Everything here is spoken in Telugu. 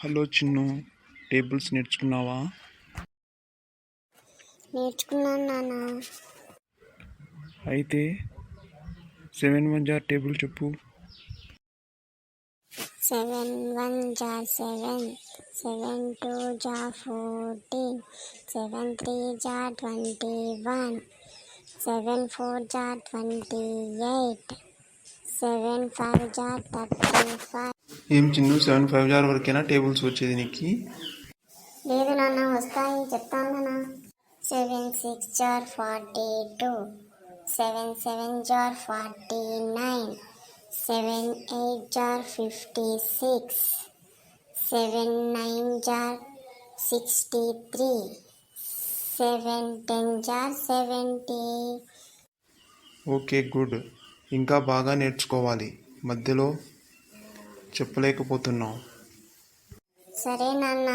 Hello Chinnu, tables నేర్చుకున్నావా? నేర్చుకున్నాను నాన్న. అయితే 7 1 జార్ టేబుల్ చెప్పు. 7 1 jar 7, 7 2 jar 14, 7 3 jar 21, 7 4 jar 28, 7 5 jar 35. ఏం చిన్ను, 7 5 జార్ వరకేనా టేబుల్స్ వచ్చేది నీకు? లేదు నాన్న, వస్తాయి, చెప్తాను నాన్న. 7 6 jar 42, 7 7 jar 49, 7 8 jar 56, 7 9 jar 63, 7 10 jar 70. Okay, good. ఇంకా బాగా నేర్చుకోవాలి. మధ్యలో చెప్పలేకపోతున్నావు. సరే నాన్న.